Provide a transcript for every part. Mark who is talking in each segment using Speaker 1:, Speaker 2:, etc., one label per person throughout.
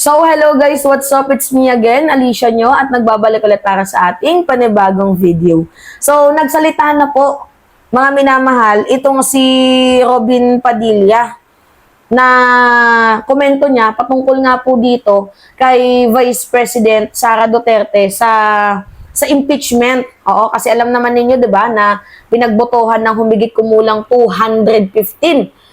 Speaker 1: So, hello guys, what's up? It's me again, Alicia nyo, at nagbabalik ulit para sa ating panibagong video. So, nagsalita na po, mga minamahal, itong si Robin Padilla, na komento niya, patungkol nga po dito kay Vice President Sara Duterte sa impeachment. Oo, kasi alam naman ninyo, di ba, na pinagbotohan ng humigit kumulang 215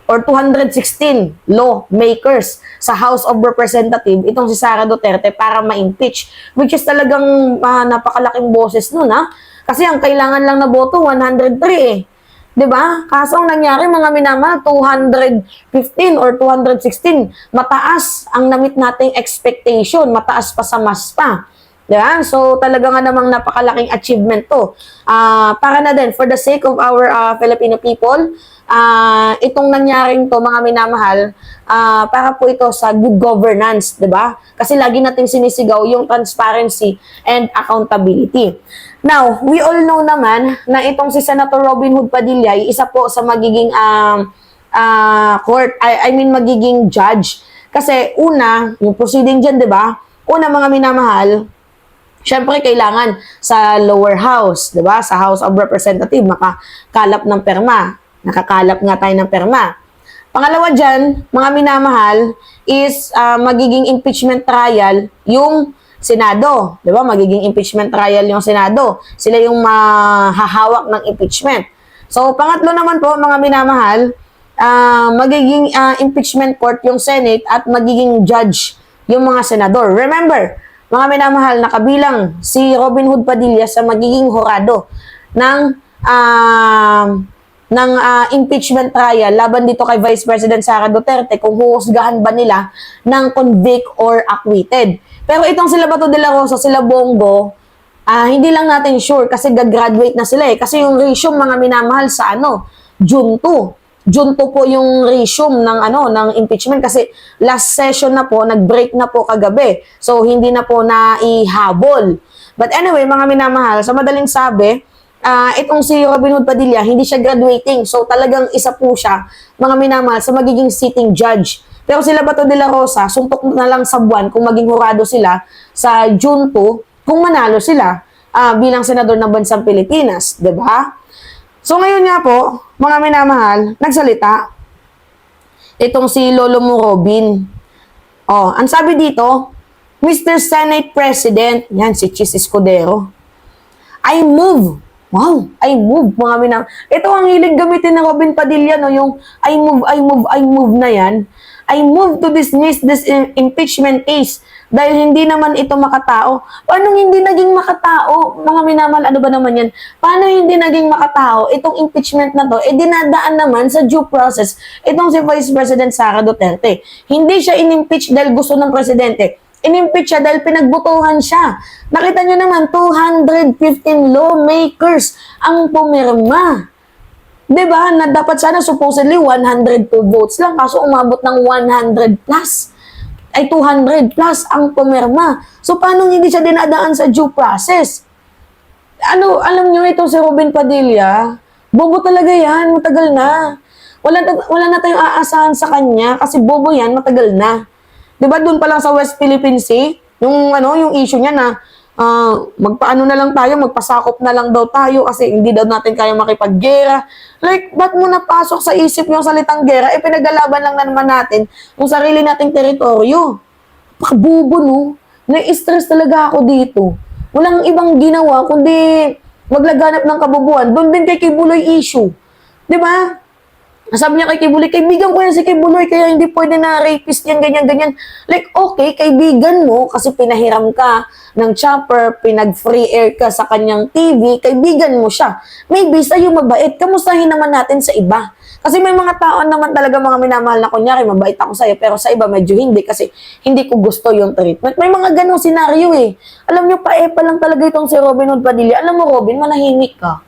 Speaker 1: or 216 lawmakers sa House of Representatives, itong si Sara Duterte para ma-impeach. Which is talagang napakalaking boses nun, ha? Kasi ang kailangan lang na boto, 103 eh. 'Di ba? Kaso ang nangyari, mga minama, 215 or 216. Mataas ang namit nating expectation. Mataas pa sa mas pa. Diba? So, talaga nga namang napakalaking achievement to. Para na din, for the sake of our Filipino people, itong nangyaring to, mga minamahal, para po ito sa good governance, diba? Kasi lagi nating sinisigaw yung transparency and accountability. Now, we all know naman na itong si Senator Robin Hood Padilla ay isa po sa magiging magiging judge. Kasi una, yung proceeding dyan, diba? Una, mga minamahal, syempre, kailangan sa lower house, di ba? Sa House of Representatives, makakalap ng perma. Nakakalap nga tayo ng perma. Pangalawa dyan, mga minamahal, is magiging impeachment trial yung Senado. Di ba? Magiging impeachment trial yung Senado. Sila yung mahahawak ng impeachment. So, pangatlo naman po, mga minamahal, magiging impeachment court yung Senate at magiging judge yung mga senador. Remember, mga minamahal, nakabilang si Robin Hood Padilla sa magiging horado ng impeachment trial laban dito kay Vice President Sara Duterte kung huhusgahan ba nila ng convict or acquitted. Pero itong sila Bato de la Rosa, sila Bongo, hindi lang natin sure kasi gagraduate na sila eh. Kasi yung resume, mga minamahal, sa June 2. June 2 po yung resume ng impeachment kasi last session na po, nag-break na po kagabi. So, hindi na po naihabol. But anyway, mga minamahal, sa madaling sabi, itong si Robin Hood Padilla, hindi siya graduating. So, talagang isa po siya, mga minamahal, sa magiging sitting judge. Pero sila Bato de la Rosa, suntok na lang sa buwan kung maging hurado sila sa June 2, kung manalo sila bilang senador ng bansang Pilipinas. Diba? So, ngayon nga po, mga minamahal, nagsalita itong si Lolo mo Robin. Oh, ang sabi dito, Mr. Senate President, yan si Chis Escudero, I move. Wow, I move, mga minamahal. Ito ang hilig gamitin ng Robin Padilla, no? Yung I move na yan. I move to dismiss this impeachment case dahil hindi naman ito makatao. Paano hindi naging makatao? Mga minamahal, ano ba naman yan? Paano hindi naging makatao itong impeachment na to? Dinadaan naman sa due process itong si Vice President Sara Duterte. Hindi siya in-impeach dahil gusto ng presidente. In-impeach siya dahil pinagbotohan siya. Nakita nyo naman, 215 lawmakers ang pumirma. Diba? Na dapat sana supposedly 102 votes lang kaso umabot ng 100 plus. Ay 200 plus ang pumirma. So paano hindi siya dinadaan sa due process? Alam nyo ito si Robin Padilla, bobo talaga yan, matagal na. Wala na tayong aasahan sa kanya kasi bobo yan, matagal na. Diba doon pa lang sa West Philippine Sea, yung issue niya na magpaano na lang tayo, magpasakop na lang daw tayo kasi hindi daw natin kaya makipaggera. Like, ba't mo napasok sa isip yung salitang gera? Pinagalaban lang na naman natin yung sarili nating teritoryo. Pakabubo, no? Na-stress talaga ako dito. Walang ibang ginawa kundi maglaganap ng kabubuan. Doon din kay Kibuloy issue. Diba? Sabi niya kay Kibuloy, kaibigan ko yan si Kibuloy, kaya hindi pwede na rapist yan, ganyan. Like, okay, kaibigan mo, kasi pinahiram ka ng chopper, pinag-free air ka sa kanyang TV, kaibigan mo siya. Maybe sa'yo mabait, kamustahin naman natin sa iba. Kasi may mga tao naman talaga, mga minamahal na kunyari, mabait ako sa'yo, pero sa iba medyo hindi, kasi hindi ko gusto yung treatment. May mga ganong senaryo eh. Alam nyo, paepa lang talaga itong si Robin Hood Padilla. Alam mo, Robin, manahimik ka.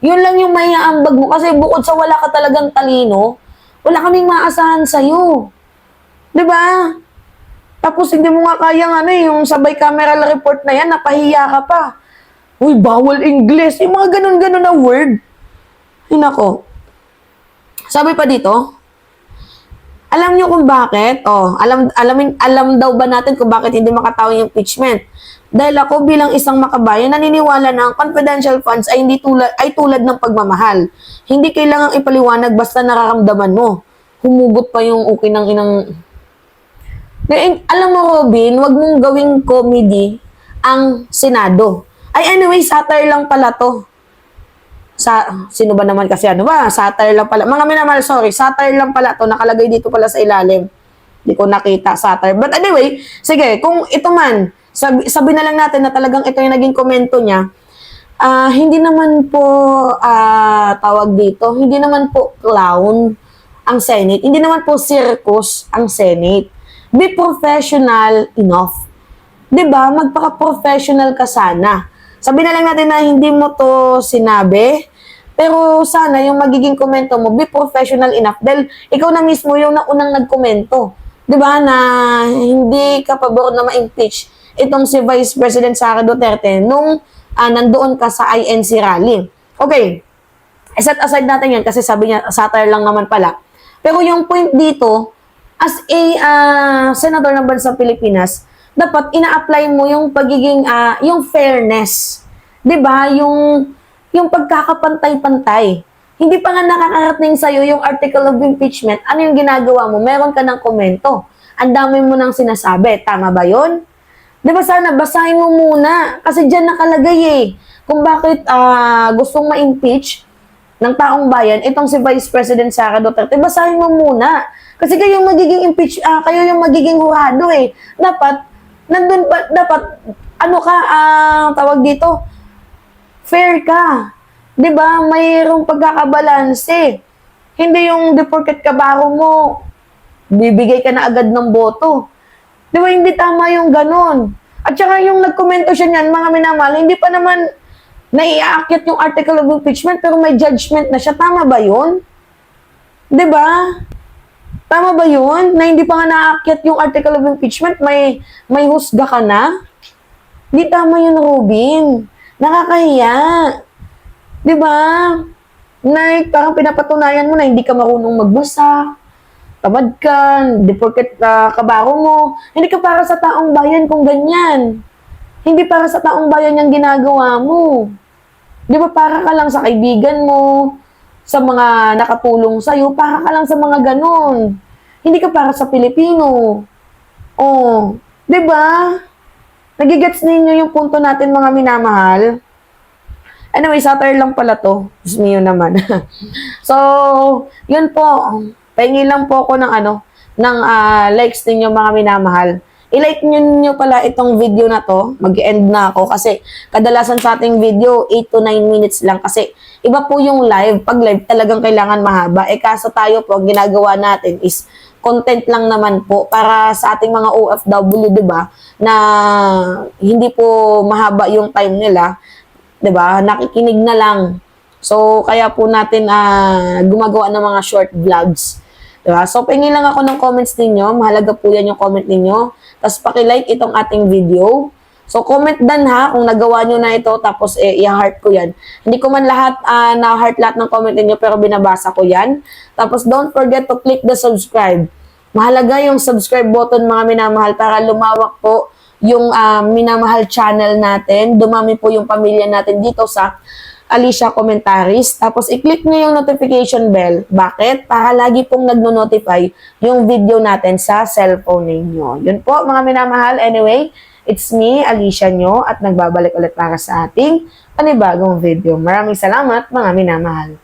Speaker 1: Yun lang yung may aambag mo. Kasi bukod sa wala ka talagang talino, wala kaming maasahan sa'yo. Diba? Tapos hindi mo nga kaya yung sabay camera report na yan, napahiya ka pa. Uy, bawal English. Yung mga ganun-ganun na word. Ay, nako. Sabi pa dito, Alam niyo kung bakit? Alam daw ba natin kung bakit hindi makatawag yung impeachment? Dahil ako bilang isang makabayan, naniniwala na ang confidential funds ay tulad ng pagmamahal. Hindi kailangang ipaliwanag basta nararamdaman mo. Humugot pa yung okay ng inang... Alam mo, Robin, wag mong gawing comedy ang Senado. Ay, anyway, satire lang pala to. Sino ba naman kasi satire lang pala. Mga minamahal, sorry, satire lang pala to. Nakalagay dito pala sa ilalim. Hindi ko nakita satire. But anyway, sige, kung ito man, sabi na lang natin na talagang ito yung naging komento niya, hindi naman po, tawag dito, hindi naman po clown ang Senate. Hindi naman po circus ang Senate. Be professional enough. 'Di ba? Magpaka-professional ka sana. Sabi na lang natin na hindi mo to sinabi, pero sana yung magiging komento mo, be professional enough. Dahil ikaw na mismo yung naunang nagkomento. 'Di ba? Na hindi ka pabor na ma-impeach itong si Vice President Sara Duterte nung nandoon ka sa INC rally. Okay. Set aside natin yan kasi sabi niya, satire lang naman pala. Pero yung point dito, as a senador ng bansang Pilipinas, dapat ina-apply mo yung pagiging, yung fairness. 'Di ba? Yung pagkakapantay-pantay. Hindi pa nga nakakarating sa'yo yung article of impeachment. Ano yung ginagawa mo? Meron ka ng komento. Ang dami mo nang sinasabi. Tama ba yun? 'Di ba sana basahin mo muna? Kasi diyan nakalagay kung bakit gustong ma-impeach ng taong bayan itong si Vice President Sara Duterte. Basahin mo muna. Kasi kayo yung magiging kayo yung magiging hurado Dapat, nandun pa, dapat, tawag dito, fair ka. 'Di ba? Mayroong pagkakabalanse. Hindi yung di porket kabaro mo, bibigay ka na agad ng boto. 'Di ba? Hindi tama yung ganon. At saka yung nagkomento siya niyan, mga minamahal, hindi pa naman naiaakyat yung article of impeachment pero may judgment na siya. Tama ba yun? 'Di ba? Tama ba yun? Na hindi pa nga naakyat yung article of impeachment, may husga ka na? Di tama yun, Robin. Nakakahiya. Di ba? Na parang pinapatunayan mo na hindi ka marunong magbasa, tamad ka, di porket kabaro mo. Hindi ka para sa taong bayan kung ganyan. Hindi para sa taong bayan yung ginagawa mo. Di ba para ka lang sa kaibigan mo, sa mga nakatulong sa'yo, para ka lang sa mga ganon. Hindi ka para sa Pilipino. Oh, 'di ba? Nagigets ninyo yung punto natin, mga minamahal? Anyway, satire lang pala to. Diyos mio naman. So, yun po. Pahingi lang po ako ng likes ninyo, mga minamahal. I-like nyo pala itong video na to. Mag-end na ako kasi kadalasan sa ating video 8 to 9 minutes lang kasi iba po yung live. Pag live talagang kailangan mahaba. Kaso tayo po, ang ginagawa natin is content lang naman po para sa ating mga OFW, 'di ba? Na hindi po mahaba yung time nila, 'di ba? Nakikinig na lang. So kaya po natin gumagawa ng mga short vlogs. Diba? So, pingin lang ako ng comments ninyo. Mahalaga po yan yung comment ninyo. Tapos, paki-like itong ating video. So, comment dan kung nagawa nyo na ito. Tapos, i-heart ko yan. Hindi ko man lahat, na-heart lahat ng comment ninyo, pero binabasa ko yan. Tapos, don't forget to click the subscribe. Mahalaga yung subscribe button, mga minamahal, para lumawak po yung minamahal channel natin. Dumami po yung pamilya natin dito sa Alicia Commentaries. Tapos, i-click nyo yung notification bell. Bakit? Para lagi pong nagno-notify yung video natin sa cellphone ninyo. Yun po, mga minamahal. Anyway, it's me, Alicia nyo, at nagbabalik ulit para sa ating panibagong video. Maraming salamat, mga minamahal.